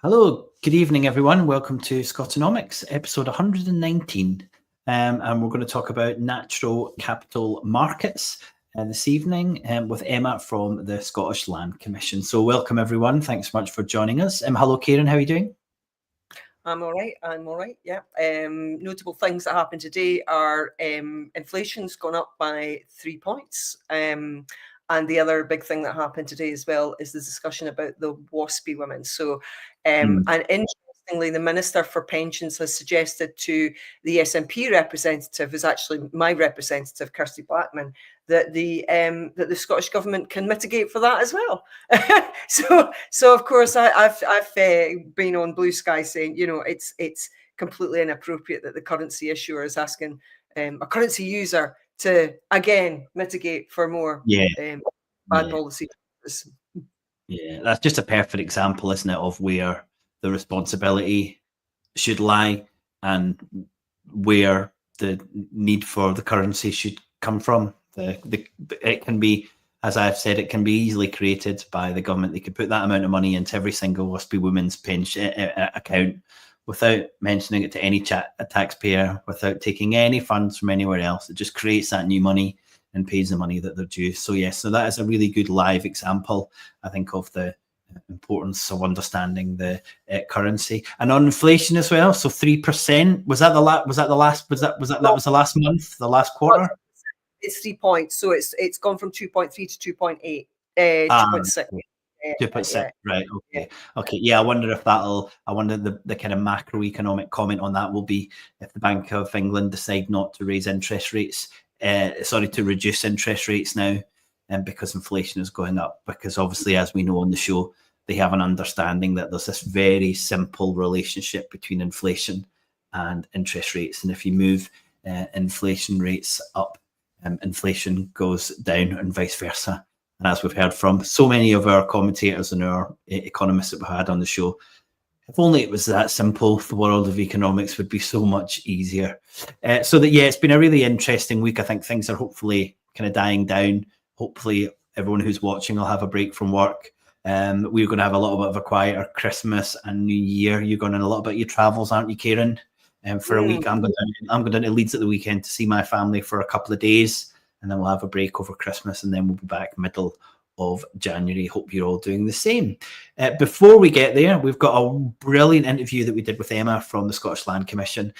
Hello, good evening, everyone. Welcome to SCOTONOMICS, episode 119. And we're going to talk about natural capital markets this evening with Emma from the Scottish Land Commission. So welcome, everyone. Thanks so much for joining us. Hello, Kieran. How are you doing? I'm all right. Yeah. Notable things that happened today are inflation's gone up by 3 points. And the other big thing that happened today as well is the discussion about the WASPy women. So, and interestingly, the Minister for Pensions has suggested to the SNP representative, who's actually my representative, Kirsty Blackman, that the Scottish Government can mitigate for that as well. so of course I've been on Blue Sky saying, it's completely inappropriate that the currency issuer is asking a currency user to again mitigate for more bad policy. Yeah, that's just a perfect example, isn't it, of where the responsibility should lie and where the need for the currency should come from. It can be, as I've said, it can be easily created by the government. They could put that amount of money into every single WASPy women's pension account without mentioning it to any taxpayer, without taking any funds from anywhere else. It just creates that new money and pays the money that they're due. So yes, so that is a really good live example, I think, of the importance of understanding the currency and on inflation as well. So 3%, was that the last month, the last quarter? It's 3 points, so it's gone from 2.3 to 2.8, 2.6. 2.6, right? Okay. Yeah, I wonder if the kind of macroeconomic comment on that will be if the Bank of England decide not to raise interest rates, to reduce interest rates now, and because inflation is going up. Because obviously, as we know on the show, they have an understanding that there's this very simple relationship between inflation and interest rates, and if you move inflation rates up, inflation goes down, and vice versa. And as we've heard from so many of our commentators and our economists that we had on the show, if only it was that simple, the world of economics would be so much easier. It's been a really interesting week. I think things are hopefully kind of dying down. Hopefully everyone who's watching will have a break from work. We're going to have a little bit of a quieter Christmas and New Year. You're going on a little bit of your travels, aren't you, Kieran? For a week, I'm going down to Leeds at the weekend to see my family for a couple of days, and then we'll have a break over Christmas, and then we'll be back middle of January. Hope you're all doing the same. Before we get there, we've got a brilliant interview that we did with Emma from the Scottish Land Commission.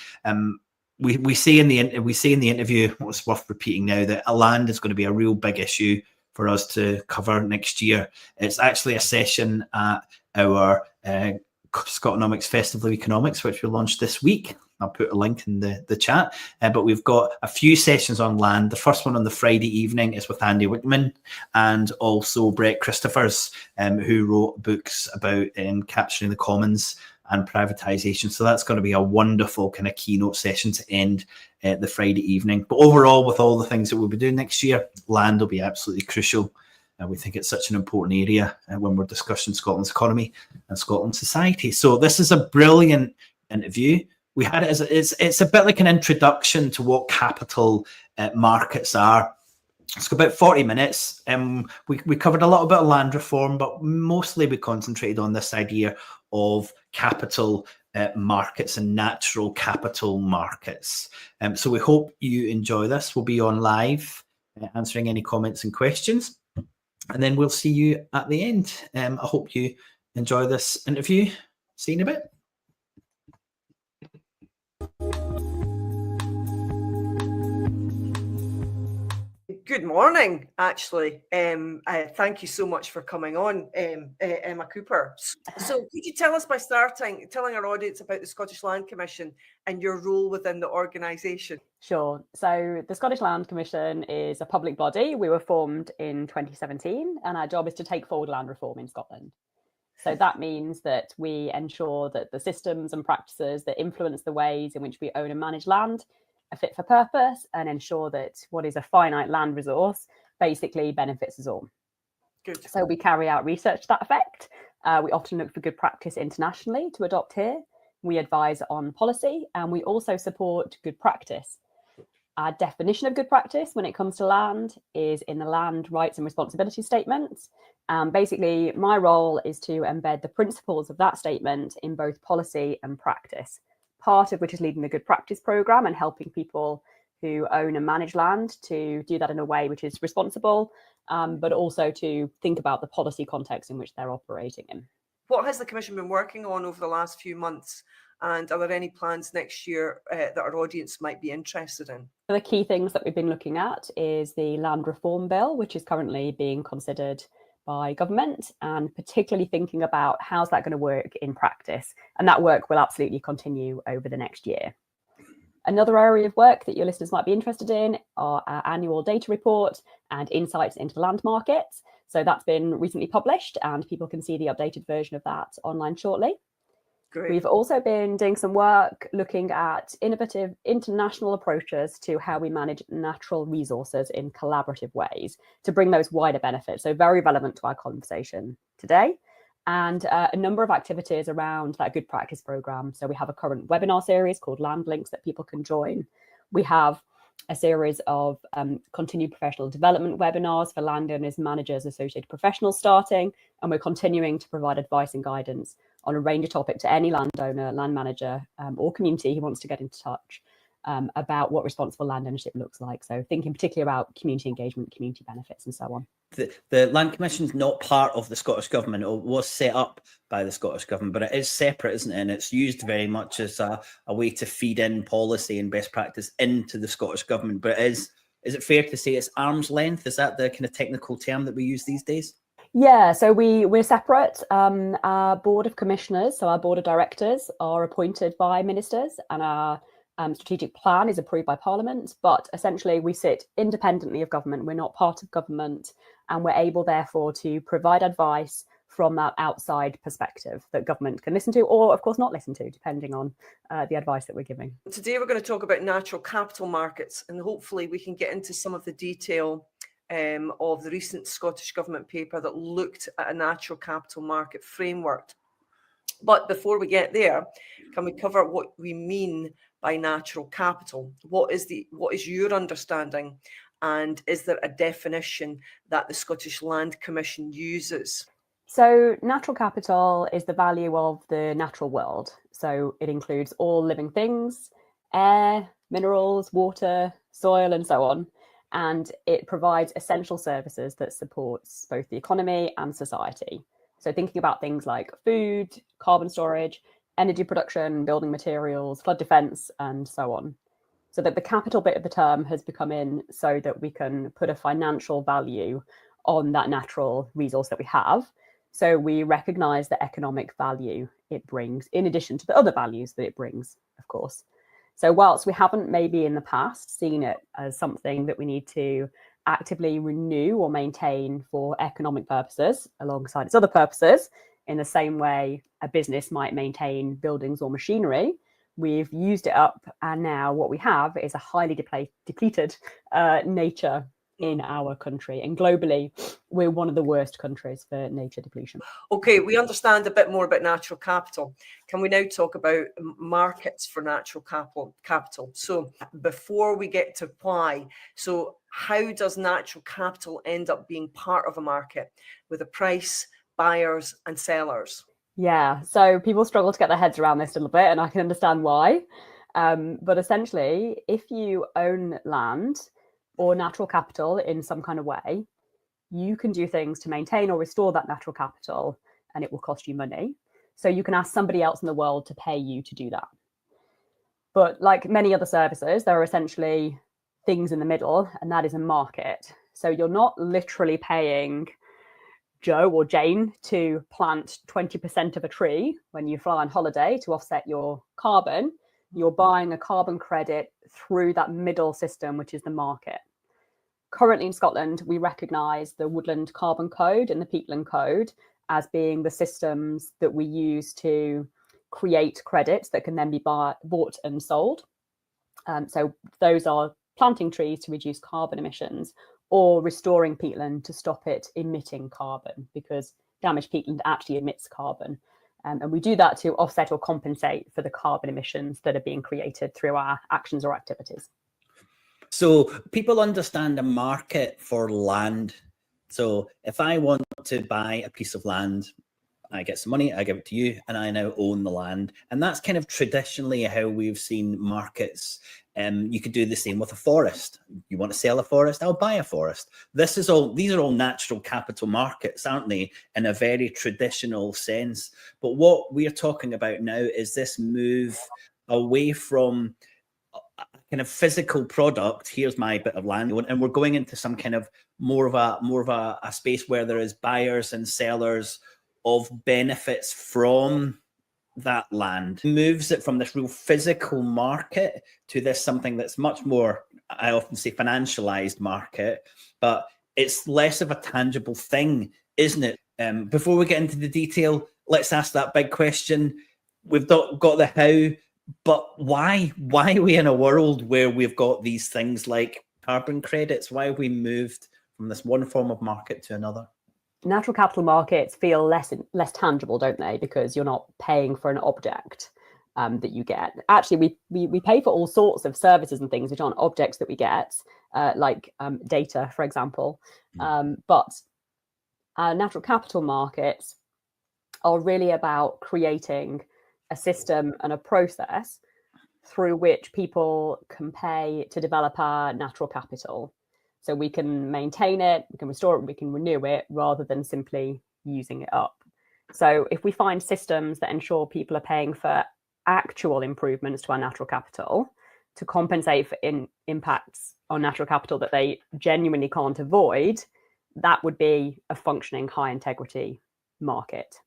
We say in the interview, what's worth repeating now, that land is going to be a real big issue for us to cover next year. It's actually a session at our SCOTONOMICS Festival of Economics, which we launched this week. I'll put a link in the chat. But we've got a few sessions on land. The first one on the Friday evening is with Andy Whitman and also Brett Christophers, who wrote books about capturing the commons and privatisation. So that's going to be a wonderful kind of keynote session to end the Friday evening. But overall, with all the things that we'll be doing next year, land will be absolutely crucial. We think it's such an important area when we're discussing Scotland's economy and Scotland's society. So this is a brilliant interview. We had it as it's a bit like an introduction to what capital markets are. It's about 40 minutes. We covered a little bit of land reform, but mostly we concentrated on this idea of capital markets and natural capital markets. So we hope you enjoy this. We'll be on live answering any comments and questions. And then we'll see you at the end. I hope you enjoy this interview. See you in a bit. Good morning, actually. Thank you so much for coming on, Emma Cooper. So could you tell us by telling our audience about the Scottish Land Commission and your role within the organisation? Sure. So the Scottish Land Commission is a public body. We were formed in 2017, and our job is to take forward land reform in Scotland. So that means that we ensure that the systems and practices that influence the ways in which we own and manage land are fit for purpose, and ensure that what is a finite land resource basically benefits us all. Good. So we carry out research to that effect. We often look for good practice internationally to adopt here. We advise on policy, and we also support good practice. Our definition of good practice when it comes to land is in the Land Rights and Responsibilities Statement, Basically, my role is to embed the principles of that statement in both policy and practice, part of which is leading the Good Practice programme and helping people who own and manage land to do that in a way which is responsible, but also to think about the policy context in which they're operating in. What has the Commission been working on over the last few months? And are there any plans next year that our audience might be interested in? The key things that we've been looking at is the Land Reform Bill, which is currently being considered by government, and particularly thinking about how's that going to work in practice. And that work will absolutely continue over the next year. Another area of work that your listeners might be interested in are our annual data report and insights into the land markets. So that's been recently published and people can see the updated version of that online shortly. Great. We've also been doing some work looking at innovative international approaches to how we manage natural resources in collaborative ways to bring those wider benefits. So very relevant to our conversation today. And a number of activities around that Good Practice programme. So we have a current webinar series called Land Links that people can join. We have a series of continued professional development webinars for landowners, managers, associated professionals starting, and we're continuing to provide advice and guidance on a range of topics to any landowner, land manager, or community who wants to get in touch about what responsible land ownership looks like. So thinking particularly about community engagement, community benefits, and so on. The Land Commission is not part of the Scottish Government, or was set up by the Scottish Government, but it is separate, isn't it? And it's used very much as a way to feed in policy and best practice into the Scottish Government. But is it fair to say it's arm's length? Is that the kind of technical term that we use these days? Yeah, so we're separate. Our board of commissioners, so our board of directors, are appointed by ministers, and our strategic plan is approved by Parliament. But essentially, we sit independently of government. We're not part of government, and we're able, therefore, to provide advice from that outside perspective that government can listen to, or of course not listen to, depending on the advice that we're giving. Today, we're going to talk about natural capital markets, and hopefully we can get into some of the detail of the recent Scottish Government paper that looked at a natural capital market framework. But before we get there, can we cover what we mean by natural capital? What is your understanding? And is there a definition that the Scottish Land Commission uses? So natural capital is the value of the natural world. So it includes all living things, air, minerals, water, soil, and so on. And it provides essential services that supports both the economy and society. So thinking about things like food, carbon storage, energy production, building materials, flood defence, and so on. So that the capital bit of the term has become in so that we can put a financial value on that natural resource that we have. So we recognise the economic value it brings, in addition to the other values that it brings, of course. So whilst we haven't maybe in the past seen it as something that we need to actively renew or maintain for economic purposes alongside its other purposes, in the same way a business might maintain buildings or machinery, we've used it up, and now what we have is a highly depleted nature in our country, and globally we're one of the worst countries for nature depletion. Okay, we understand a bit more about natural capital. Can we now talk about markets for natural capital? So before we get to why, so how does natural capital end up being part of a market with a price, buyers and sellers? Yeah, so people struggle to get their heads around this a little bit, and I can understand why. But essentially, if you own land or natural capital in some kind of way, you can do things to maintain or restore that natural capital, and it will cost you money. So you can ask somebody else in the world to pay you to do that. But like many other services, there are essentially things in the middle, and that is a market. So you're not literally paying Joe or Jane to plant 20% of a tree when you fly on holiday to offset your carbon. You're buying a carbon credit through that middle system, which is the market. Currently in Scotland, we recognise the Woodland Carbon Code and the Peatland Code as being the systems that we use to create credits that can then be bought and sold. So those are planting trees to reduce carbon emissions, or restoring peatland to stop it emitting carbon, because damaged peatland actually emits carbon. And we do that to offset or compensate for the carbon emissions that are being created through our actions or activities. So people understand a market for land. So if I want to buy a piece of land. I get some money, I give it to you, and I now own the land. And that's kind of traditionally how we've seen markets. You could do the same with a forest. You want to sell a forest? I'll buy a forest. These are all natural capital markets, aren't they, in a very traditional sense. But what we're talking about now is this move away from a kind of physical product. Here's my bit of land, and we're going into some kind of more of a space where there is buyers and sellers of benefits from that land. Moves it from this real physical market to this something that's much more, I often say, financialized market, but it's less of a tangible thing, isn't it? Before we get into the detail, let's ask that big question. We've got the how, but why? Why are we in a world where we've got these things like carbon credits? Why have we moved from this one form of market to another? Natural capital markets feel less tangible, don't they? Because you're not paying for an object that you get. Actually, we pay for all sorts of services and things which aren't objects that we get, like data, for example. But natural capital markets are really about creating a system and a process through which people can pay to develop our natural capital. So we can maintain it, we can restore it, we can renew it, rather than simply using it up. So if we find systems that ensure people are paying for actual improvements to our natural capital to compensate for impacts on natural capital that they genuinely can't avoid, that would be a functioning high integrity market.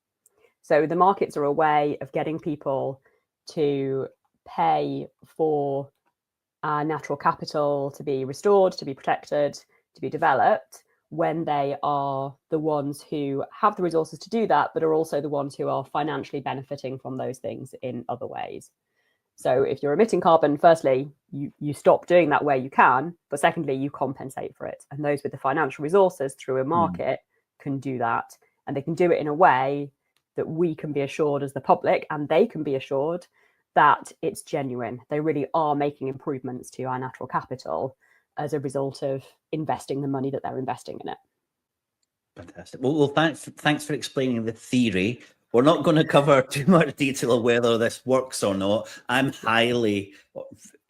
So the markets are a way of getting people to pay for our natural capital to be restored, to be protected, to be developed, when they are the ones who have the resources to do that, but are also the ones who are financially benefiting from those things in other ways. So if you're emitting carbon, firstly, you stop doing that where you can, but secondly, you compensate for it. And those with the financial resources through a market can do that. And they can do it in a way that we can be assured as the public, and they can be assured that it's genuine. They really are making improvements to our natural capital as a result of investing the money that they're investing in it. Fantastic. Well, thanks for explaining the theory. We're not going to cover too much detail of whether this works or not. I'm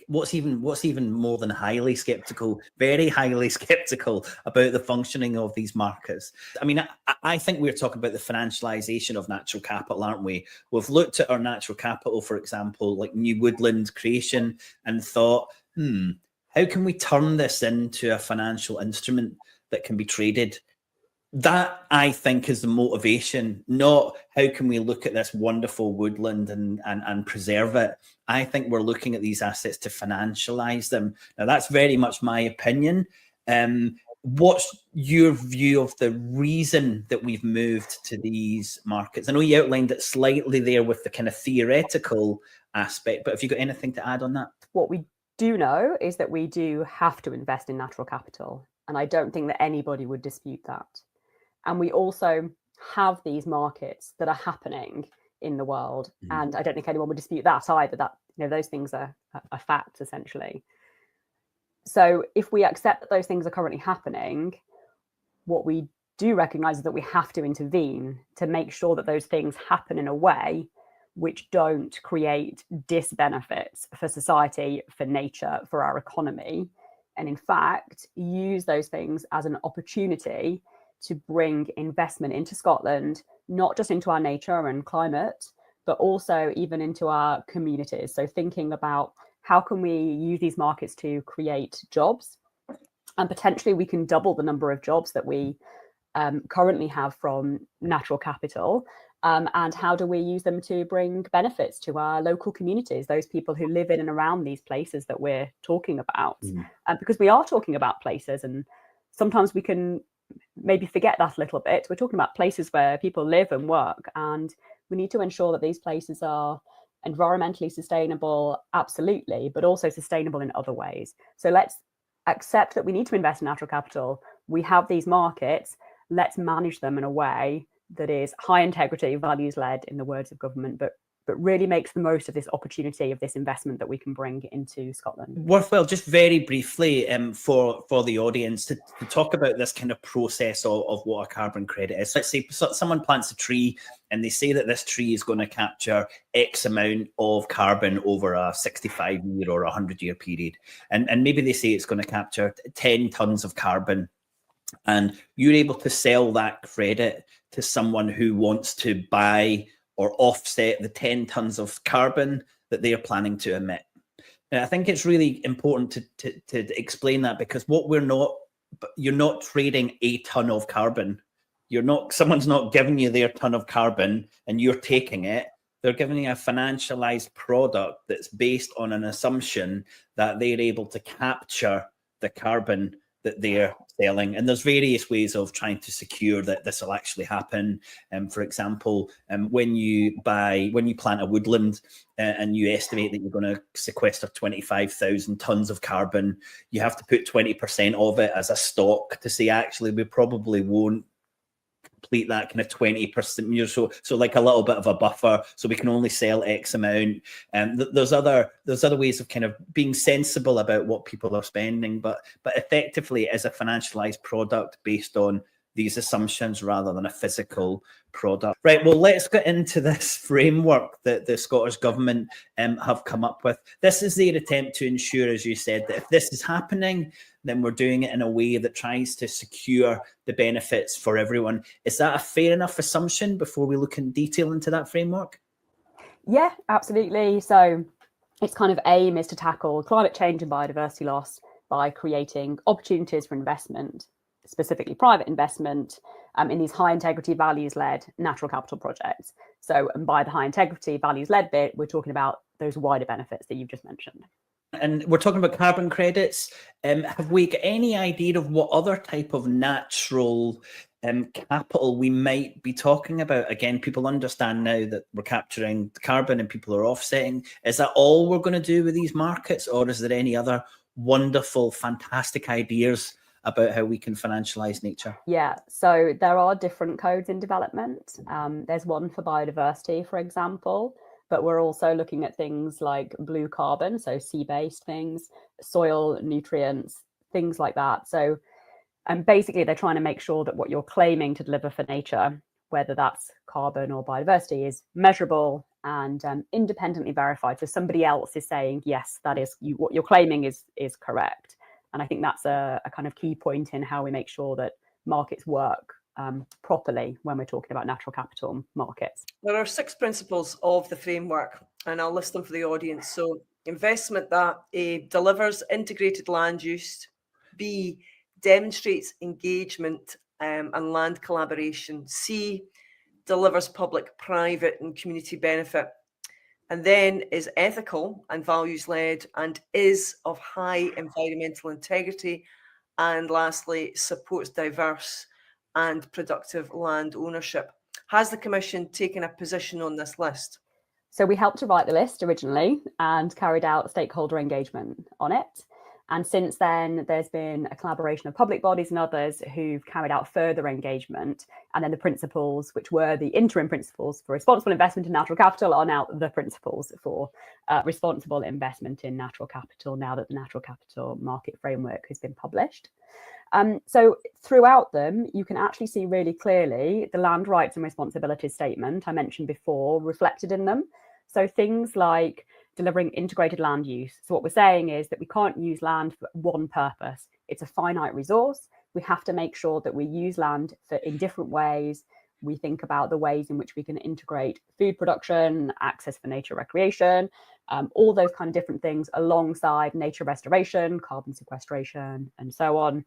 what's even more than highly skeptical, very highly skeptical about the functioning of these markets. I mean, I think we're talking about the financialization of natural capital, aren't we? We've looked at our natural capital, for example, like new woodland creation, and thought, how can we turn this into a financial instrument that can be traded? That, I think, is the motivation, not how can we look at this wonderful woodland and preserve it. I think we're looking at these assets to financialize them. Now, that's very much my opinion. What's your view of the reason that we've moved to these markets? I know you outlined it slightly there with the kind of theoretical aspect, but have you got anything to add on that? What we do know is that we do have to invest in natural capital, and I don't think that anybody would dispute that. And we also have these markets that are happening in the world. And I don't think anyone would dispute that either, that those things are facts, essentially. So if we accept that those things are currently happening, what we do recognize is that we have to intervene to make sure that those things happen in a way which don't create disbenefits for society, for nature, for our economy, and in fact, use those things as an opportunity to bring investment into Scotland, not just into our nature and climate, but also even into our communities. So thinking about how can we use these markets to create jobs, and potentially we can double the number of jobs that we currently have from natural capital, and how do we use them to bring benefits to our local communities, those people who live in and around these places that we're talking about. Because we are talking about places, and sometimes we can maybe forget that a little bit. We're talking about places where people live and work, and we need to ensure that these places are environmentally sustainable, absolutely, but also sustainable in other ways. So let's accept that we need to invest in natural capital. We have these markets. Let's manage them in a way that is high integrity, values led, in the words of government, but but really makes the most of this opportunity of this investment that we can bring into Scotland. Worthwhile, just very briefly for the audience to talk about this kind of process of what a carbon credit is. Let's say someone plants a tree and they say that this tree is going to capture X amount of carbon over a 65-year or 100-year period. And maybe they say it's going to capture 10 tons of carbon. And you're able to sell that credit to someone who wants to buy or offset the 10 tons of carbon that they are planning to emit. And I think it's really important to explain that, because you're not trading a ton of carbon. Someone's not giving you their ton of carbon and you're taking it. They're giving you a financialized product that's based on an assumption that they're able to capture the carbon that they're selling. And there's various ways of trying to secure that this will actually happen. For example, when you plant a woodland and you estimate that you're going to sequester 25,000 tons of carbon, you have to put 20% of it as a stock to say, actually, we probably won't complete that kind of 20%, so like a little bit of a buffer, so we can only sell X amount. There's other ways of kind of being sensible about what people are spending, but effectively as a financialized product based on these assumptions rather than a physical product. Right, well, let's get into this framework that the Scottish Government have come up with. This is their attempt to ensure, as you said, that if this is happening, then we're doing it in a way that tries to secure the benefits for everyone. Is that a fair enough assumption before we look in detail into that framework? Yeah, absolutely. So its kind of aim is to tackle climate change and biodiversity loss by creating opportunities for investment, specifically private investment, in these high integrity values-led natural capital projects. So, and by the high integrity values-led bit, we're talking about those wider benefits that you've just mentioned. And we're talking about carbon credits. Have we got any idea of what other type of natural capital we might be talking about? Again, people understand now that we're capturing carbon and people are offsetting. Is that all we're going to do with these markets, or is there any other wonderful, fantastic ideas about how we can financialize nature? Yeah, so there are different codes in development. There's one for biodiversity, for example, but we're also looking at things like blue carbon, so sea-based things, soil nutrients, things like that. So, and basically they're trying to make sure that what you're claiming to deliver for nature, whether that's carbon or biodiversity, is measurable and independently verified. So somebody else is saying, yes, that is what you're claiming is correct. And I think that's a kind of key point in how we make sure that markets work properly when we're talking about natural capital markets. There are 6 principles of the framework, and I'll list them for the audience. So investment that delivers integrated land use, B, demonstrates engagement and land collaboration, C, delivers public, private and community benefit, and then is ethical and values-led and is of high environmental integrity, and lastly, supports diverse and productive land ownership. Has the Commission taken a position on this list? So we helped to write the list originally and carried out stakeholder engagement on it. And since then, there's been a collaboration of public bodies and others who've carried out further engagement. And then the principles, which were the interim principles for responsible investment in natural capital, are now the principles for responsible investment in natural capital, now that the natural capital market framework has been published. So throughout them, you can actually see really clearly the land rights and responsibilities statement I mentioned before reflected in them. So things like delivering integrated land use. So what we're saying is that we can't use land for one purpose. It's a finite resource. We have to make sure that we use land in different ways. We think about the ways in which we can integrate food production, access for nature recreation, all those kind of different things alongside nature restoration, carbon sequestration, and so on.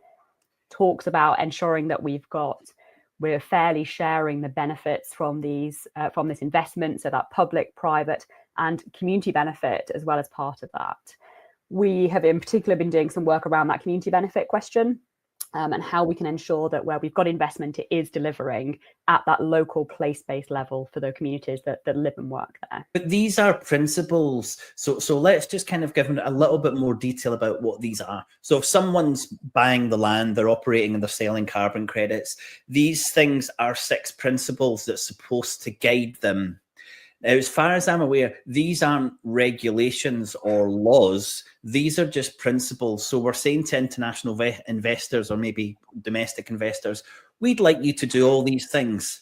Talks about ensuring that we're fairly sharing the benefits from this investment, so that public, private and community benefit as well as part of that. We have in particular been doing some work around that community benefit question and how we can ensure that where we've got investment, it is delivering at that local place-based level for the communities that live and work there. But these are principles. So let's just kind of give a little bit more detail about what these are. So if someone's buying the land, they're operating and they're selling carbon credits, these things are 6 principles that's supposed to guide them. As far as I'm aware, these aren't regulations or laws. These are just principles. So we're saying to international investors or maybe domestic investors, we'd like you to do all these things.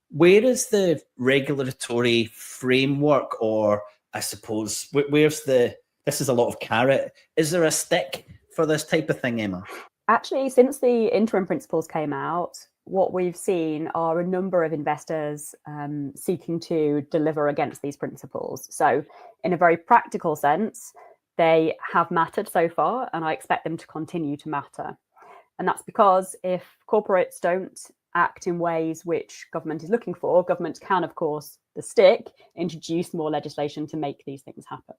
Where is the regulatory framework, or I suppose, where's the, this is a lot of carrot. Is there a stick for this type of thing, Emma? Actually, since the interim principles came out, what we've seen are a number of investors seeking to deliver against these principles. So in a very practical sense, they have mattered so far, and I expect them to continue to matter. And that's because if corporates don't act in ways which government is looking for, government can, of course, the stick, introduce more legislation to make these things happen.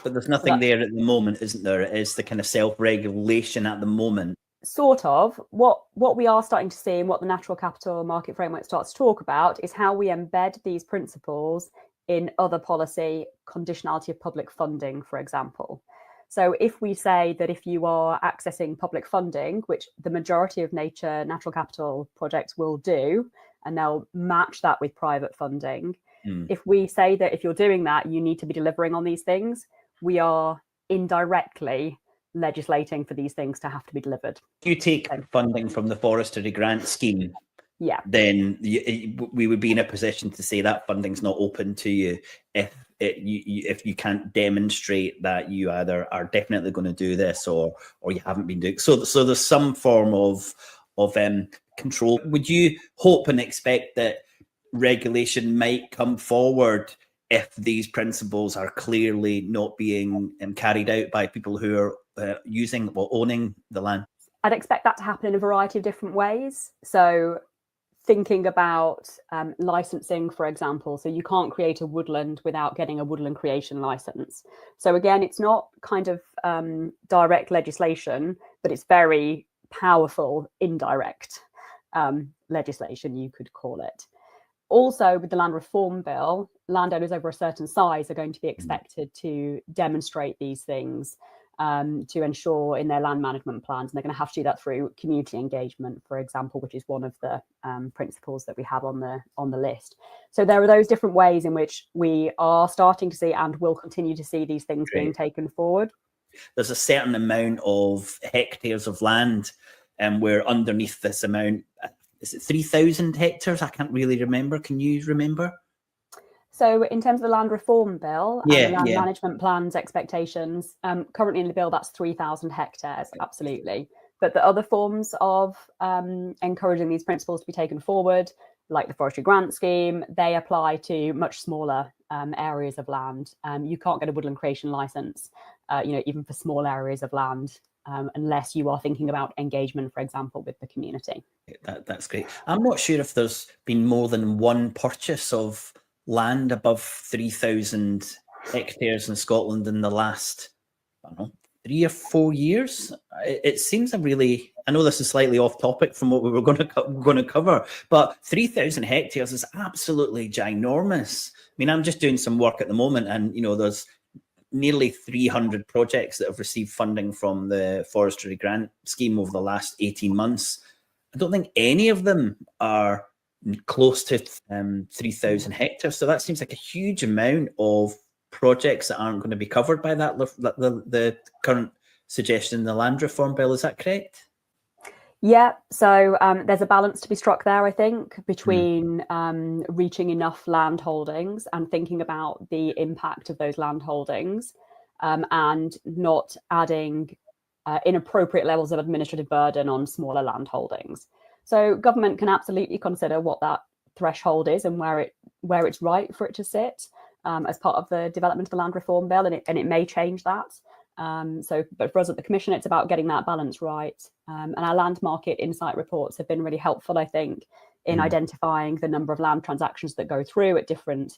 But there's nothing there at the moment, isn't there? It is the kind of self-regulation at the moment. Sort of. What we are starting to see, and what the Natural Capital Market Framework starts to talk about, is how we embed these principles in other policy, conditionality of public funding, for example. So if we say that if you are accessing public funding, which the majority of natural capital projects will do, and they'll match that with private funding, if we say that if you're doing that, you need to be delivering on these things, we are indirectly legislating for these things to have to be delivered. If you take funding from the forestry grant scheme, then we would be in a position to say that funding's not open to you if you can't demonstrate that you either are definitely going to do this or you haven't been doing. So there's some form of control. Would you hope and expect that regulation might come forward if these principles are clearly not being carried out by people who are owning the land? I'd expect that to happen in a variety of different ways. So thinking about licensing, for example, so you can't create a woodland without getting a woodland creation license. So again, it's not kind of direct legislation, but it's very powerful indirect legislation, you could call it. Also, with the land reform bill, landowners over a certain size are going to be expected to demonstrate these things to ensure in their land management plans. And they're going to have to do that through community engagement, for example, which is one of the principles that we have on the list. So there are those different ways in which we are starting to see and will continue to see these things being taken forward. There's a certain amount of hectares of land where underneath this amount, is it 3,000 hectares? I can't really remember. Can you remember? So in terms of the land reform bill and the land management plans expectations, currently in the bill, that's 3,000 hectares, absolutely. But the other forms of encouraging these principles to be taken forward, like the forestry grant scheme, they apply to much smaller areas of land. You can't get a woodland creation license, even for small areas of land, unless you are thinking about engagement, for example, with the community. That's great. I'm not sure if there's been more than one purchase of land above 3,000 hectares in Scotland in the last, 3 or 4 years. It seems a really, I know this is slightly off topic from what we were going to cover, but 3,000 hectares is absolutely ginormous. I mean, I'm just doing some work at the moment, and there's nearly 300 projects that have received funding from the forestry grant scheme over the last 18 months. I don't think any of them are close to 3,000 hectares. So that seems like a huge amount of projects that aren't going to be covered by that, the current suggestion in the land reform bill. Is that correct? Yeah, so there's a balance to be struck there, I think, between reaching enough land holdings and thinking about the impact of those land holdings and not adding inappropriate levels of administrative burden on smaller land holdings. So government can absolutely consider what that threshold is and where it's right for it to sit as part of the development of the land reform bill, and it may change that. But for us at the Commission, it's about getting that balance right. And our land market insight reports have been really helpful, I think, in identifying the number of land transactions that go through at different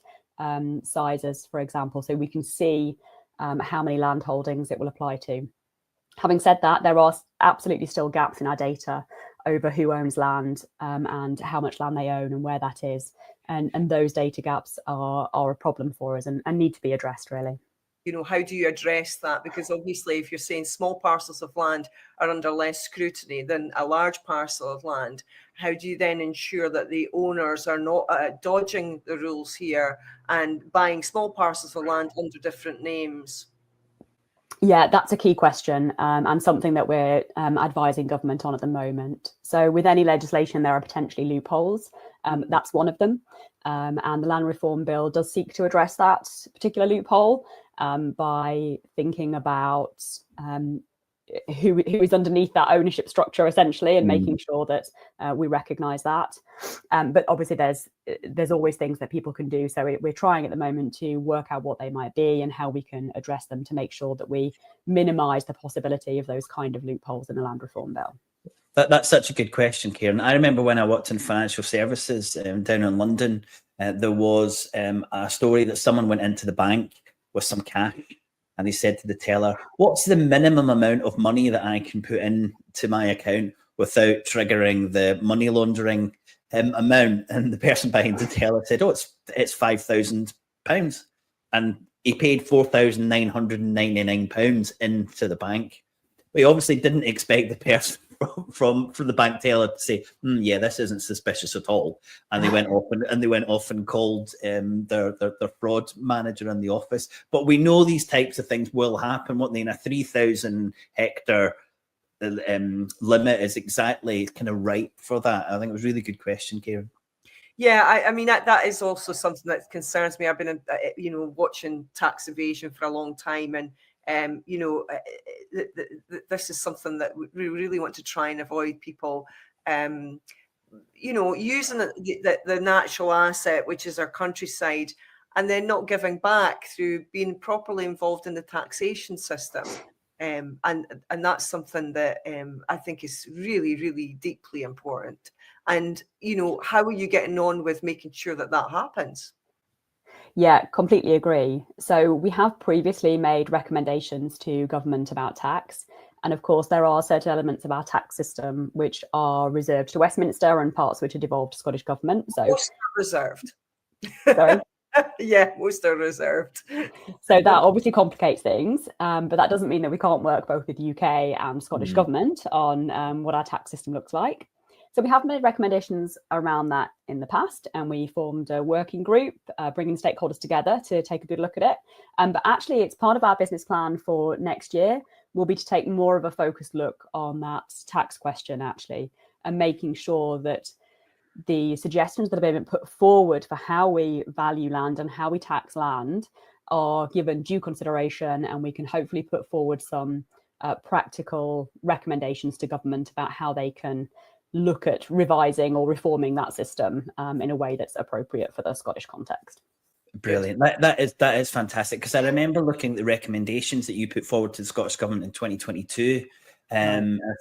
sizes, for example, so we can see how many land holdings it will apply to. Having said that, there are absolutely still gaps in our data over who owns land and how much land they own and where that is. And those data gaps are a problem for us and need to be addressed, really. you know, how do you address that? Because obviously, if you're saying small parcels of land are under less scrutiny than a large parcel of land, how do you then ensure that the owners are not dodging the rules here and buying small parcels of land under different names? Yeah, that's a key question, and something that we're advising government on at the moment. So with any legislation, there are potentially loopholes. That's one of them. And the Land Reform Bill does seek to address that particular loophole by thinking about who is underneath that ownership structure, essentially, and making sure that we recognise that. But obviously, there's always things that people can do. So we're trying at the moment to work out what they might be and how we can address them to make sure that we minimise the possibility of those kind of loopholes in the Land Reform Bill. That's such a good question, Kieran. I remember when I worked in financial services down in London, there was a story that someone went into the bank with some cash, and they said to the teller, "What's the minimum amount of money that I can put into my account without triggering the money laundering amount?" And the person behind the teller said, "Oh, it's £5,000," and he paid £4,999 into the bank. We obviously didn't expect the person from the bank teller to say, "Yeah, this isn't suspicious at all," and they went off and called their fraud manager in the office. But we know these types of things will happen. What they in a 3,000 hectare limit is exactly kind of ripe for that. I think it was a really good question, Kieran. Yeah, I mean, that is also something that concerns me. I've been, you know, watching tax evasion for a long time, and you know, this is something that we really want to try and avoid people, you know, using the natural asset, which is our countryside, and then not giving back through being properly involved in the taxation system. And that's something that I think is really, really deeply important. And, you know, how are you getting on with making sure that that happens? Yeah, completely agree. So we have previously made recommendations to government about tax. And of course, there are certain elements of our tax system which are reserved to Westminster and parts which are devolved to Scottish Government. So most are reserved. Sorry? Yeah, most are reserved. So that obviously complicates things, but that doesn't mean that we can't work both with the UK and Scottish Government on what our tax system looks like. So we have made recommendations around that in the past, and we formed a working group, bringing stakeholders together to take a good look at it. But actually, it's part of our business plan for next year will be to take more of a focused look on that tax question, actually, and making sure that the suggestions that have been put forward for how we value land and how we tax land are given due consideration, and we can hopefully put forward some practical recommendations to government about how they can look at revising or reforming that system in a way that's appropriate for the Scottish context. Brilliant. That is fantastic, because I remember looking at the recommendations that you put forward to the Scottish Government in 2022.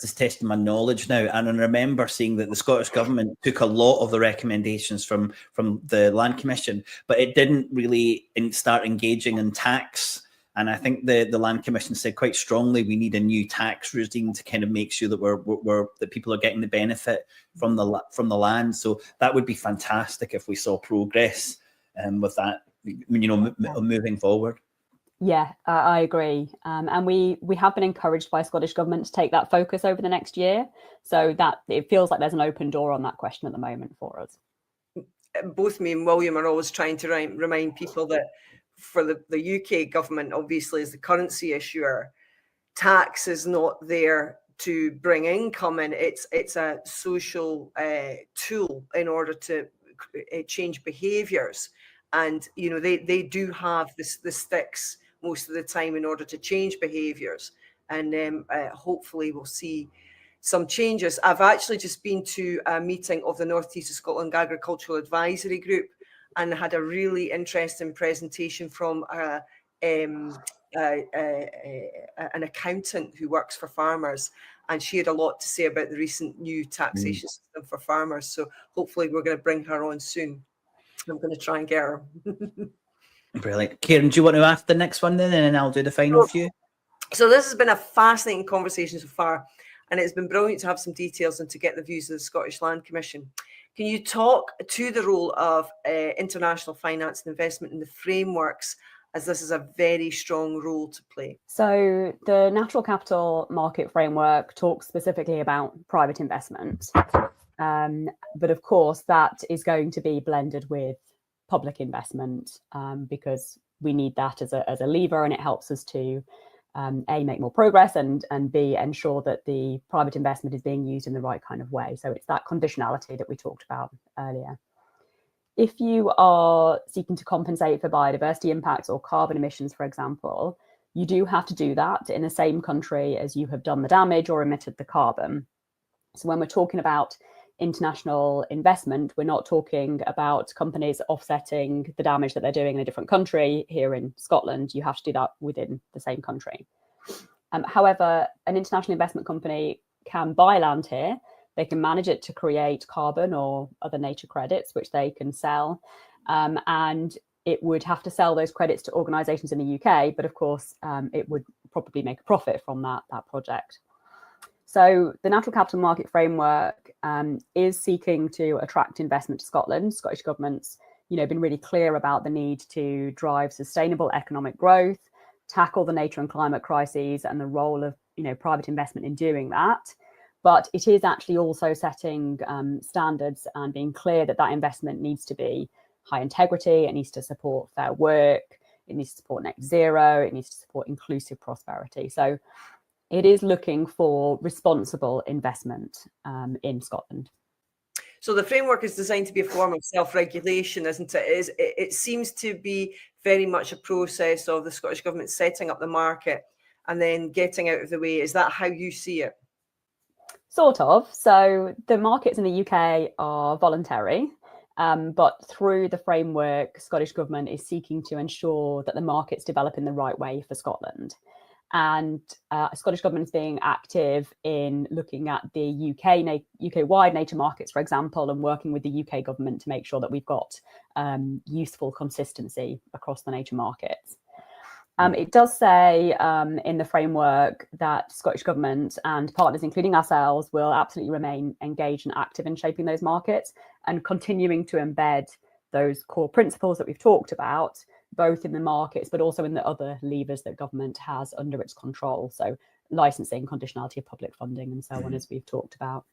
Just testing my knowledge now, and I remember seeing that the Scottish Government took a lot of the recommendations from the Land Commission, but it didn't really start engaging in tax. And I think the Land Commission said quite strongly we need a new tax regime to kind of make sure that that people are getting the benefit from the land. So that would be fantastic if we saw progress with that, you know, moving forward. Yeah, I agree. And we have been encouraged by Scottish Government to take that focus over the next year. So that it feels like there's an open door on that question at the moment for us. Both me and William are always trying to remind people that for the UK government, obviously, as the currency issuer, tax is not there to bring income in. It's a social tool in order to change behaviours. And, you know, they do have the sticks most of the time in order to change behaviours. And hopefully we'll see some changes. I've actually just been to a meeting of the North East of Scotland Agricultural Advisory Group and had a really interesting presentation from an accountant who works for farmers. And she had a lot to say about the recent new taxation system for farmers. So hopefully we're going to bring her on soon. I'm going to try and get her. Brilliant. Kieran, do you want to ask the next one then, and then I'll do the final few? So this has been a fascinating conversation so far, and it's been brilliant to have some details and to get the views of the Scottish Land Commission. Can you talk to the role of international finance and investment in the frameworks as this is a very strong role to play? So the natural capital market framework talks specifically about private investment. But of course, that is going to be blended with public investment because we need that as a lever, and it helps us to A, make more progress, and B, ensure that the private investment is being used in the right kind of way. So it's that conditionality that we talked about earlier. If you are seeking to compensate for biodiversity impacts or carbon emissions, for example, you do have to do that in the same country as you have done the damage or emitted the carbon. So when we're talking about international investment, we're not talking about companies offsetting the damage that they're doing in a different country. Here in Scotland, you have to do that within the same country. However, an international investment company can buy land here. They can manage it to create carbon or other nature credits, which they can sell. And it would have to sell those credits to organisations in the UK, but of course, it would probably make a profit from that project. So the natural capital market framework is seeking to attract investment to Scotland. Scottish Government's been really clear about the need to drive sustainable economic growth, tackle the nature and climate crises, and the role of private investment in doing that. But it is actually also setting standards and being clear that that investment needs to be high integrity, it needs to support fair work, it needs to support net zero, it needs to support inclusive prosperity. So it is looking for responsible investment in Scotland. So the framework is designed to be a form of self-regulation, isn't it? It seems to be very much a process of the Scottish Government setting up the market and then getting out of the way. Is that how you see it? Sort of. So the markets in the UK are voluntary, but through the framework, Scottish Government is seeking to ensure that the markets develop in the right way for Scotland. And Scottish Government is being active in looking at the UK-wide nature markets, for example, and working with the UK government to make sure that we've got useful consistency across the nature markets. It does say in the framework that Scottish Government and partners, including ourselves, will absolutely remain engaged and active in shaping those markets and continuing to embed those core principles that we've talked about, both in the markets, but also in the other levers that government has under its control. So licensing, conditionality of public funding, and so on, as we've talked about.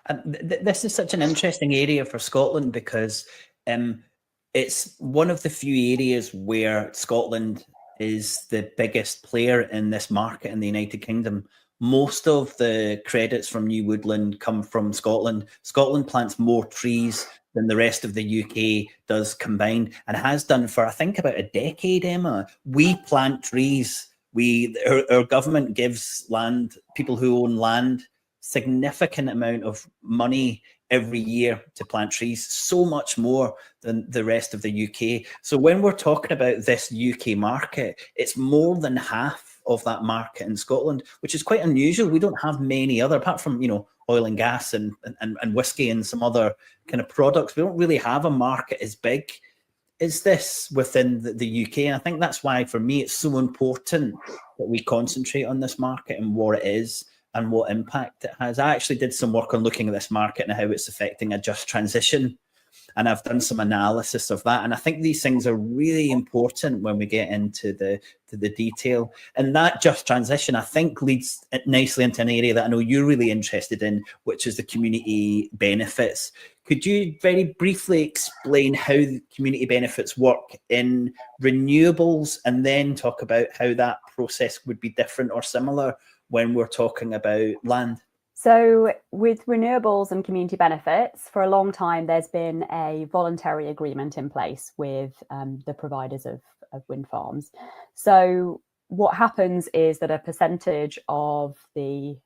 And this is such an interesting area for Scotland because it's one of the few areas where Scotland is the biggest player in this market in the United Kingdom. Most of the credits from new woodland come from Scotland. Scotland plants more trees than the rest of the UK does combined, and has done for, I think, about a decade, Emma. We plant trees. Our government gives people who own land, significant amount of money every year to plant trees, so much more than the rest of the UK. So when we're talking about this UK market, it's more than half of that market in Scotland, which is quite unusual. We don't have many other, apart from oil and gas and whiskey and some other kind of products. We don't really have a market as big as this within the UK. And I think that's why, for me, it's so important that we concentrate on this market and what it is and what impact it has. I actually did some work on looking at this market and how it's affecting a just transition. And I've done some analysis of that. And I think these things are really important when we get into the detail. And that just transition, I think, leads nicely into an area that I know you're really interested in, which is the community benefits. Could you very briefly explain how the community benefits work in renewables, and then talk about how that process would be different or similar when we're talking about land? So with renewables and community benefits, for a long time, there's been a voluntary agreement in place with the providers of wind farms. So what happens is that a percentage of the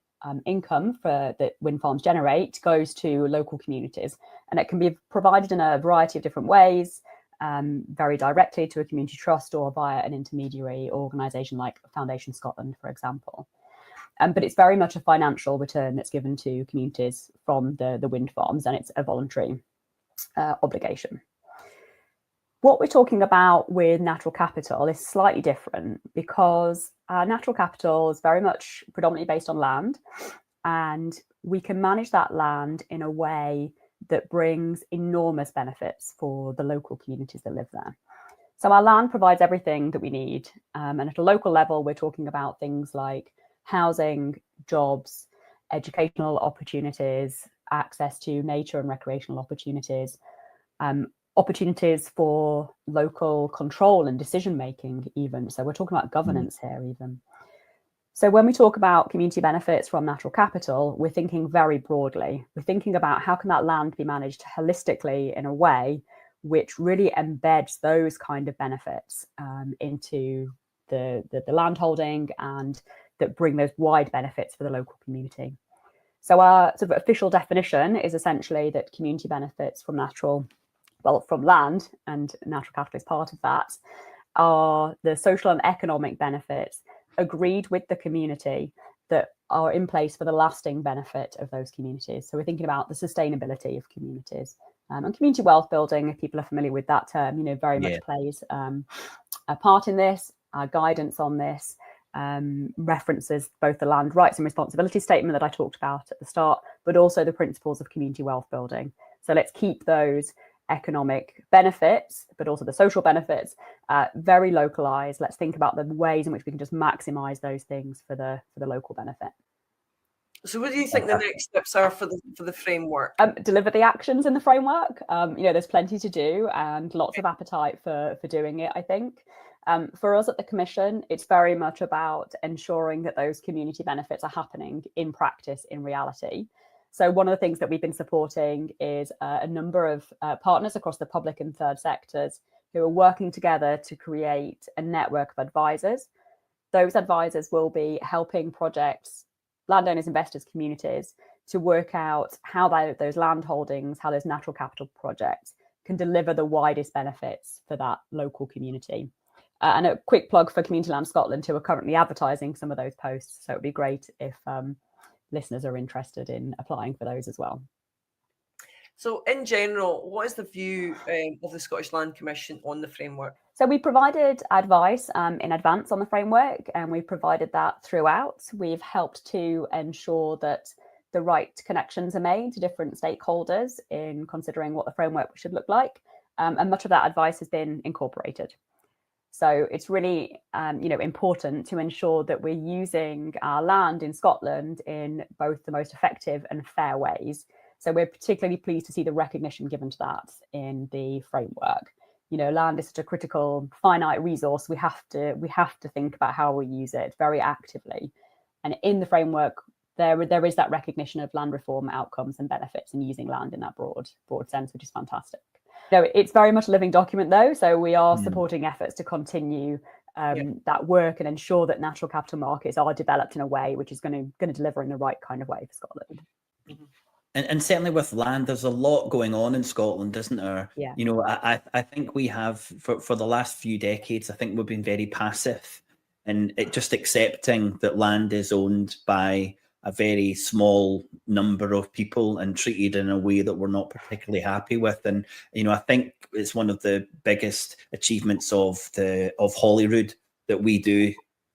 income that wind farms generate goes to local communities, and it can be provided in a variety of different ways, very directly to a community trust or via an intermediary organisation like Foundation Scotland, for example. But it's very much a financial return that's given to communities from the wind farms, and it's a voluntary obligation. What we're talking about with natural capital is slightly different, because natural capital is very much predominantly based on land, and we can manage that land in a way that brings enormous benefits for the local communities that live there. So our land provides everything that we need. And at a local level, we're talking about things like housing, jobs, educational opportunities, access to nature and recreational opportunities, opportunities for local control and decision making even. So we're talking about governance here even. So when we talk about community benefits from natural capital, we're thinking very broadly. We're thinking about how can that land be managed holistically in a way which really embeds those kind of benefits into the land holding, and that bring those wide benefits for the local community. So our sort of official definition is essentially that community benefits from from land, and natural capital is part of that, are the social and economic benefits agreed with the community that are in place for the lasting benefit of those communities. So we're thinking about the sustainability of communities. And community wealth building, if people are familiar with that term, very much plays a part in this. Our guidance on this references both the land rights and responsibility statement that I talked about at the start, but also the principles of community wealth building. So let's keep those economic benefits, but also the social benefits, very localized. Let's think about the ways in which we can just maximize those things for the local benefit. So what do you think the next steps are for the framework? Deliver the actions in the framework. There's plenty to do and lots of appetite for doing it, I think. For us at the Commission, it's very much about ensuring that those community benefits are happening in practice, in reality. So one of the things that we've been supporting is a number of partners across the public and third sectors who are working together to create a network of advisors. Those advisors will be helping projects, landowners, investors, communities to work out how those land holdings, how those natural capital projects can deliver the widest benefits for that local community. And a quick plug for Community Land Scotland, who are currently advertising some of those posts. So it would be great if listeners are interested in applying for those as well. So in general, what is the view of the Scottish Land Commission on the framework? So we provided advice in advance on the framework, and we provided that throughout. We've helped to ensure that the right connections are made to different stakeholders in considering what the framework should look like. And much of that advice has been incorporated. So it's really, important to ensure that we're using our land in Scotland in both the most effective and fair ways. So we're particularly pleased to see the recognition given to that in the framework. Land is such a critical, finite resource. We have to think about how we use it very actively. And in the framework, there is that recognition of land reform outcomes and benefits and using land in that broad sense, which is fantastic. It's very much a living document, though, so we are supporting efforts to continue that work and ensure that natural capital markets are developed in a way which is going to deliver in the right kind of way for Scotland. Mm-hmm. And certainly with land, there's a lot going on in Scotland, isn't there? Yeah. I think we have, for the last few decades, I think we've been very passive and just accepting that land is owned by a very small number of people and treated in a way that we're not particularly happy with. And, I think it's one of the biggest achievements of Holyrood that we do.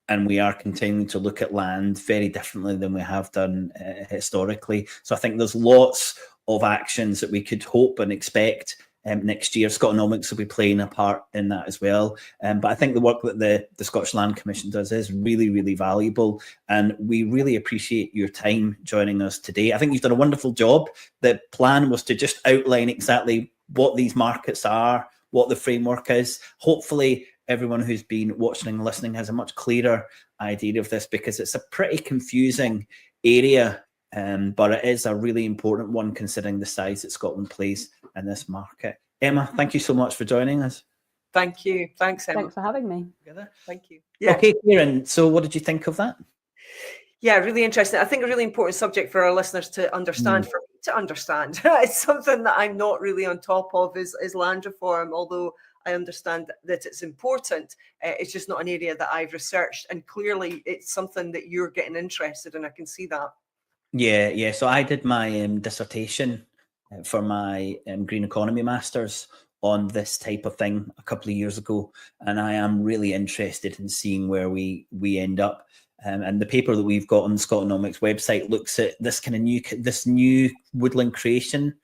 And we are continuing to look at land very differently than we have done historically. So I think there's lots of actions that we could hope and expect next year. SCOTONOMICS will be playing a part in that as well. But I think the work that the Scottish Land Commission does is really, really valuable. And we really appreciate your time joining us today. I think you've done a wonderful job. The plan was to just outline exactly what these markets are, what the framework is. Hopefully, everyone who's been watching and listening has a much clearer idea of this, because it's a pretty confusing area, but it is a really important one considering the size that Scotland plays in this market. Emma, thank you so much for joining us. Thank you. Thanks, Emma. Thanks for having me. Thank you. Yeah. Okay, Kieran, so what did you think of that? Yeah, really interesting. I think a really important subject for our listeners to understand, for me to understand. It's something that I'm not really on top of is land reform, although I understand that it's important. It's just not an area that I've researched. And clearly it's something that you're getting interested in. I can see that. Yeah. So I did my dissertation for my Green Economy Masters on this type of thing a couple of years ago. And I am really interested in seeing where we end up. And the paper that we've got on the SCOTONOMICS website looks at this kind of new woodland creation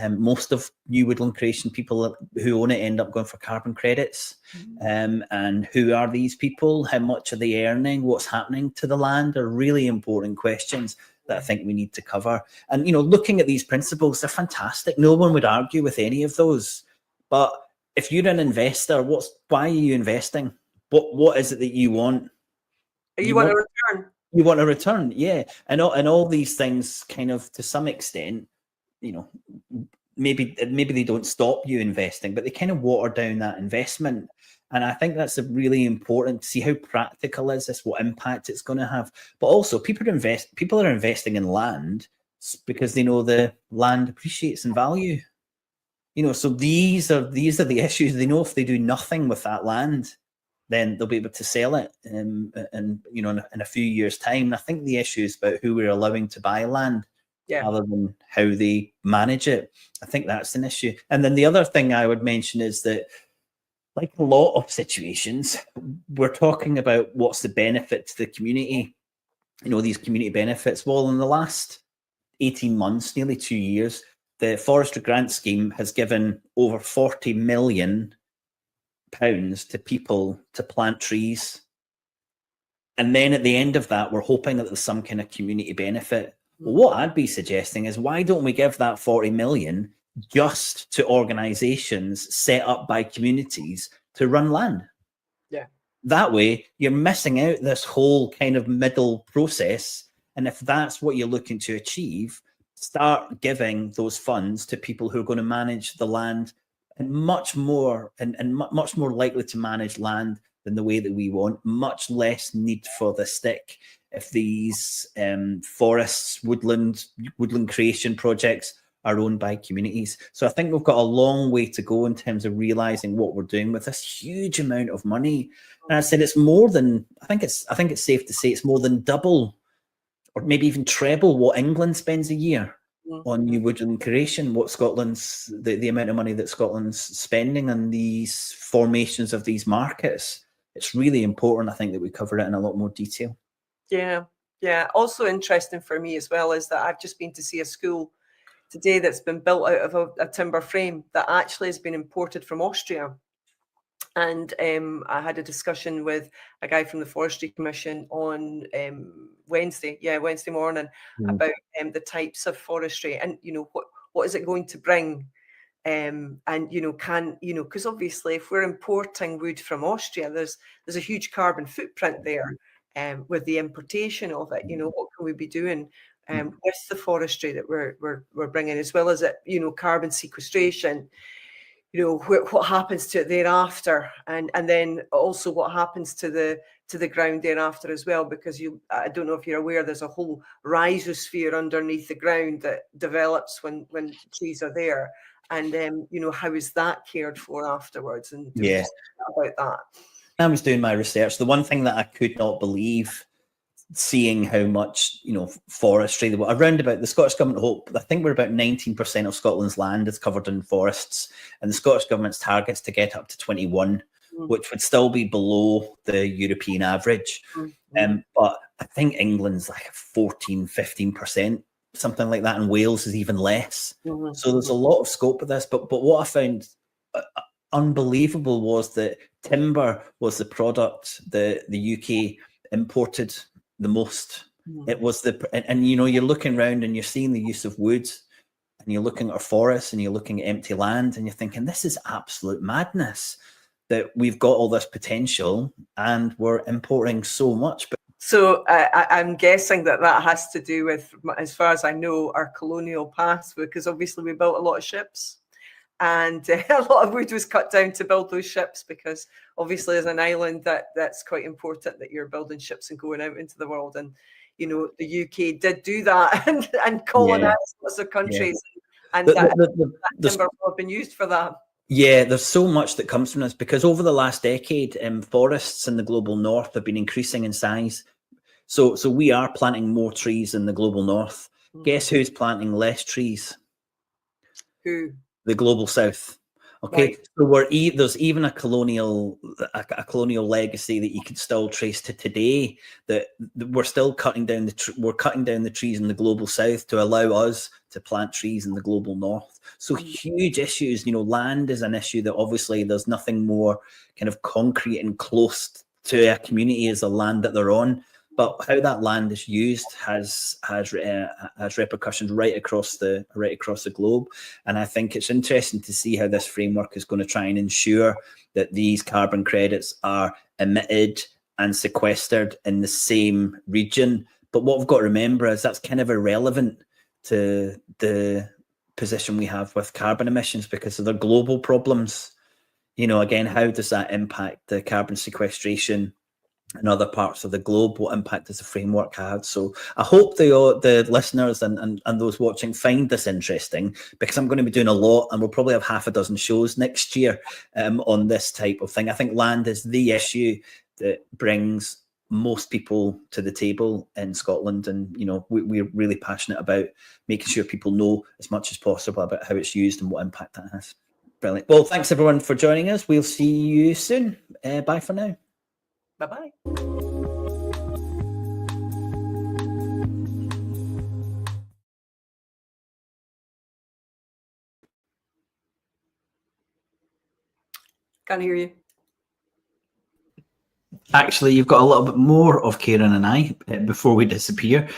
Most of new woodland creation people who own it end up going for carbon credits. And who are these people? How much are they earning? What's happening to the land are really important questions that I think we need to cover. And, you know, looking at these principles, they're fantastic. No one would argue with any of those. But if you're an investor, why are you investing? What is it that you want? You want a return. You want a return, yeah. And all these things kind of, to some extent, you know, maybe they don't stop you investing, but they kind of water down that investment. And I think that's really important to see how practical is this, what impact it's going to have. But also, people are investing in land because they know the land appreciates in value. You know, so these are the issues. They know if they do nothing with that land, then they'll be able to sell it and you know, in a few years' time. And I think the issue is about who we're allowing to buy land. Yeah. Rather than how they manage it. I think that's an issue. And then the other thing I would mention is that, like a lot of situations, we're talking about what's the benefit to the community, you know, these community benefits. Well, in the last 18 months, nearly 2 years, the Forestry Grant Scheme has given over £40 million to people to plant trees. And then at the end of that, we're hoping that there's some kind of community benefit. Well, what I'd be suggesting is, why don't we give that 40 million just to organizations set up by communities to run land? Yeah. That way, you're missing out this whole kind of middle process. And if that's what you're looking to achieve, start giving those funds to people who are going to manage the land and much more likely to manage land than the way that we want, much less need for the stick. If these forests, woodland creation projects are owned by communities. So I think we've got a long way to go in terms of realizing what we're doing with this huge amount of money. And I said it's more than, I think it's safe to say it's more than double or maybe even treble what England spends a year on new woodland creation, what Scotland's, the amount of money that Scotland's spending on these formations of these markets. It's really important, I think, that we cover it in a lot more detail. Yeah. Also interesting for me as well is that I've just been to see a school today that's been built out of a timber frame that actually has been imported from Austria. And I had a discussion with a guy from the Forestry Commission on Wednesday morning about the types of forestry and, you know, what is it going to bring? And, you know, because obviously if we're importing wood from Austria, there's a huge carbon footprint there. With the importation of it, you know, what can we be doing with the forestry that we're bringing, as well as it, you know, carbon sequestration, you know, what happens to it thereafter, and then also what happens to the ground thereafter as well, because I don't know if you're aware, there's a whole rhizosphere underneath the ground that develops when trees are there, and you know, how is that cared for afterwards, and about that. I was doing my research. The one thing that I could not believe, seeing how much, you know, forestry, around about the Scottish Government hope, I think we're about 19% of Scotland's land is covered in forests, and the Scottish Government's targets to get up to 21, which would still be below the European average. But I think England's like 14, 15%, something like that, and Wales is even less. So there's a lot of scope of this. But what I found unbelievable was that timber was the product the UK imported the most. It was and you know, you're looking around and you're seeing the use of wood, and you're looking at our forests and you're looking at empty land, and you're thinking, this is absolute madness that we've got all this potential and we're importing so much. So I'm guessing that has to do with, as far as I know, our colonial past, because obviously we built a lot of ships. And a lot of wood was cut down to build those ships, because obviously as an island that's quite important that you're building ships and going out into the world. And, you know, the UK did do that and colonize lots of countries. And that timber will have been used for that. Yeah, there's so much that comes from this, because over the last decade, forests in the global north have been increasing in size. So we are planting more trees in the global north. Guess who's planting less trees? Who? The global south. Okay, right. So there's even a colonial legacy that you can still trace to today, that we're still cutting down the trees in the global south to allow us to plant trees in the global north. So huge issues. Land is an issue that obviously there's nothing more kind of concrete and close to a community as the land that they're on. But how that land is used has repercussions right across the globe, and I think it's interesting to see how this framework is going to try and ensure that these carbon credits are emitted and sequestered in the same region. But what we've got to remember is that's kind of irrelevant to the position we have with carbon emissions because of the global problems. Again, how does that impact the carbon sequestration in other parts of the globe? What impact does the framework have? So I hope the listeners and those watching find this interesting, because I'm going to be doing a lot, and we'll probably have half a dozen shows next year on this type of thing. I think land is the issue that brings most people to the table in Scotland, and we're really passionate about making sure people know as much as possible about how it's used and what impact that has. Brilliant. Well, thanks everyone for joining us. We'll see you soon. Bye for now. Bye-bye. Can't hear you. Actually, you've got a little bit more of Kieran and I before we disappear.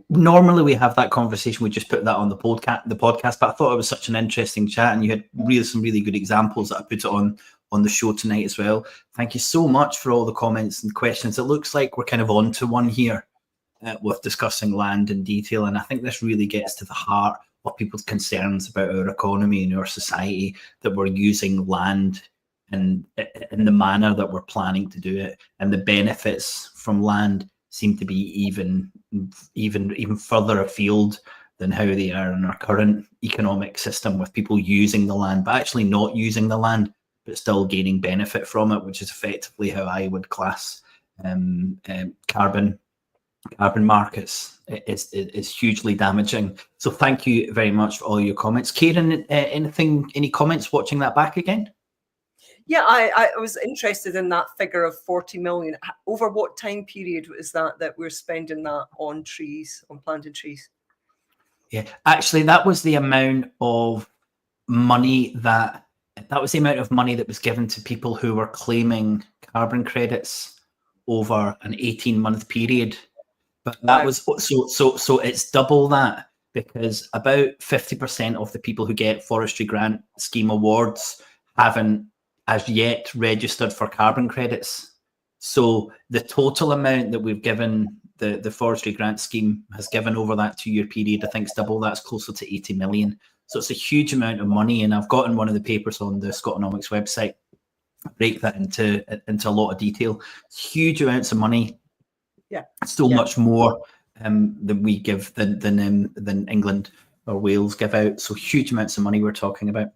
Normally we have that conversation. We just put that on the podcast, but I thought it was such an interesting chat, and you had some really good examples that I put it on the show tonight as well. Thank you so much for all the comments and questions. It looks like we're kind of on to one here with discussing land in detail, and I think this really gets to the heart of people's concerns about our economy and our society, that we're using land in the manner that we're planning to do it, and the benefits from land seem to be even further afield than how they are in our current economic system, with people using the land but actually not using the land but still gaining benefit from it, which is effectively how I would class carbon markets. Is hugely damaging. So thank you very much for all your comments. Kieran, any comments watching that back again? Yeah, I was interested in that figure of 40 million. Over what time period is that we're spending that on trees, on planting trees? Yeah, actually, that was the amount of money that was given to people who were claiming carbon credits over an 18-month period. But that was so it's double that, because about 50% of the people who get forestry grant scheme awards haven't as yet registered for carbon credits. So the total amount that we've given the forestry grant scheme has given over that 2-year period, I think it's double. That's closer to 80 million. So it's a huge amount of money, and I've got in one of the papers on the SCOTONOMICS website, break that into a lot of detail. It's huge amounts of money. Yeah, still much more than we give than England or Wales give out. So huge amounts of money we're talking about.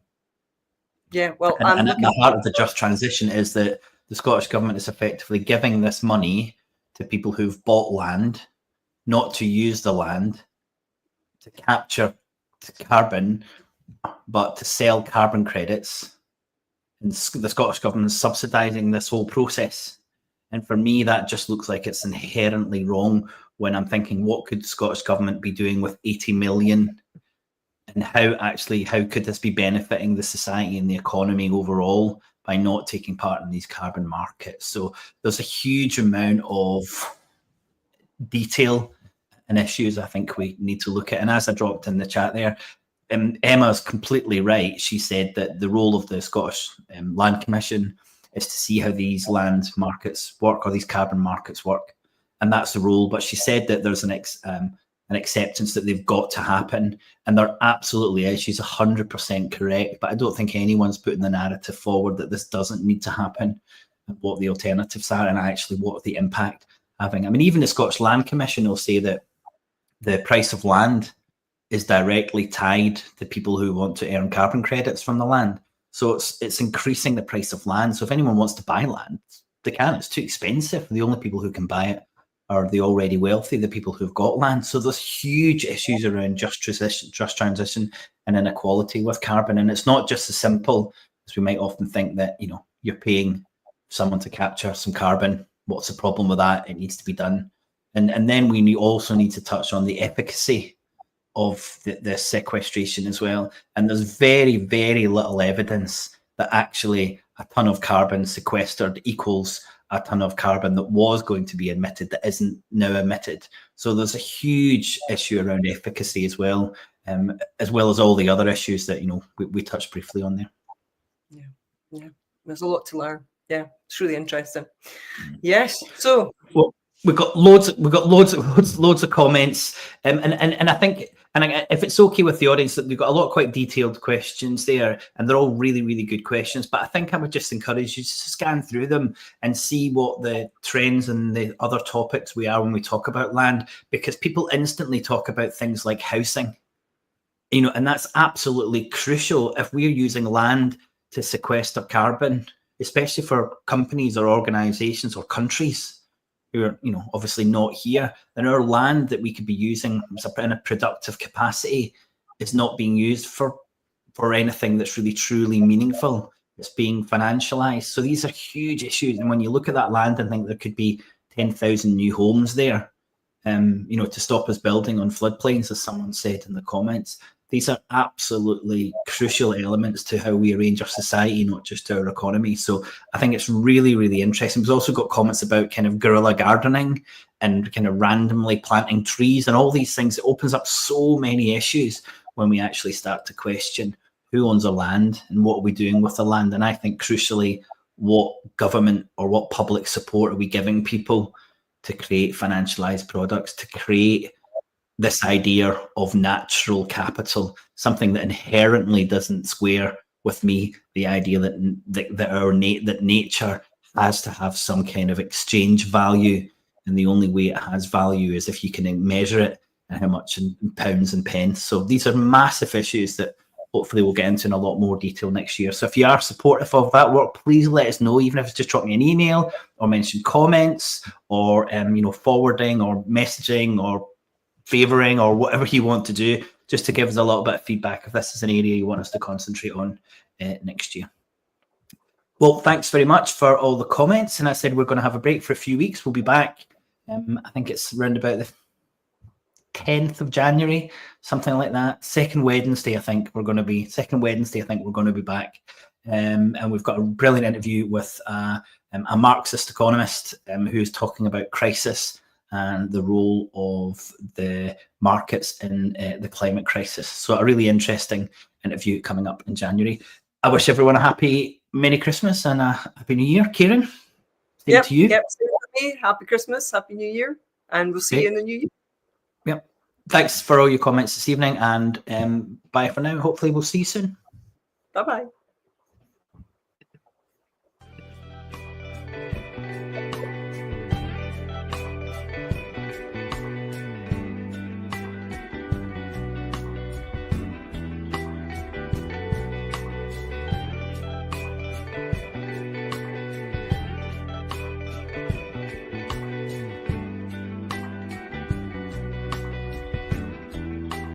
Yeah, well, and at the heart of the just transition is that the Scottish Government is effectively giving this money to people who've bought land, not to use the land to capture carbon, but to sell carbon credits. And the Scottish Government is subsidising this whole process. And for me, that just looks like it's inherently wrong when I'm thinking, what could the Scottish Government be doing with 80 million? And how could this be benefiting the society and the economy overall by not taking part in these carbon markets? So there's a huge amount of detail and issues I think we need to look at. And as I dropped in the chat there, Emma's completely right. She said that the role of the Scottish Land Commission is to see how these land markets work, or these carbon markets work. And that's the role. But she said that there's an acceptance that they've got to happen, and there absolutely is. She's 100% correct, but I don't think anyone's putting the narrative forward that this doesn't need to happen, and what the alternatives are, and actually what the impact having. I mean, even the Scottish Land Commission will say that the price of land is directly tied to people who want to earn carbon credits from the land. So it's increasing the price of land. So if anyone wants to buy land, they can. It's too expensive. The only people who can buy it are the already wealthy, the people who've got land. So there's huge issues around just transition and inequality with carbon. And it's not just as simple as we might often think that, you're paying someone to capture some carbon. What's the problem with that? It needs to be done. And then we also need to touch on the efficacy of the sequestration as well. And there's very, very little evidence that actually a ton of carbon sequestered equals a ton of carbon that was going to be emitted that isn't now emitted. So there's a huge issue around efficacy as well as all the other issues that, you know, we touched briefly on there. Yeah, there's a lot to learn. Yeah, it's really interesting. Yes, so well, we've got loads of comments, and I think, if it's okay with the audience, that we've got a lot of quite detailed questions there, and they're all really, really good questions. But I think I would just encourage you to scan through them and see what the trends and the other topics we are when we talk about land, because people instantly talk about things like housing, you know, and that's absolutely crucial if we're using land to sequester carbon, especially for companies or organizations or countries who are, you know, obviously not here. And our land that we could be using in a productive capacity is not being used for anything that's really truly meaningful. It's being financialized. So these are huge issues. And when you look at that land and think there could be 10,000 new homes there, you know, to stop us building on floodplains, as someone said in the comments, these are absolutely crucial elements to how we arrange our society, not just our economy. So I think it's really, really interesting. We've also got comments about kind of guerrilla gardening and kind of randomly planting trees and all these things. It opens up so many issues when we actually start to question who owns our land and what are we doing with the land. And I think crucially, what government or what public support are we giving people to create financialized products, to create this idea of natural capital, something that inherently doesn't square with me, the idea that nature has to have some kind of exchange value, and the only way it has value is if you can measure it and how much in pounds and pence. So these are massive issues that hopefully we'll get into in a lot more detail next year. So if you are supportive of that work, please let us know, even if it's just drop me an email or mention comments or you know, forwarding or messaging or favouring or whatever you want to do, just to give us a little bit of feedback if this is an area you want us to concentrate on next year. Well, thanks very much for all the comments. And I said we're going to have a break for a few weeks. We'll be back. I think it's around about the 10th of January, something like that. Second Wednesday, I think we're going to be back. And we've got a brilliant interview with a Marxist economist who's talking about crisis and the role of the markets in the climate crisis. So a really interesting interview coming up in January. I wish everyone a happy Merry Christmas and a Happy New Year. Kieran, same to you. Yep, same to me. Happy Christmas, Happy New Year, and we'll see you in the new year. Yep. Thanks for all your comments this evening, and bye for now. Hopefully we'll see you soon. Bye-bye.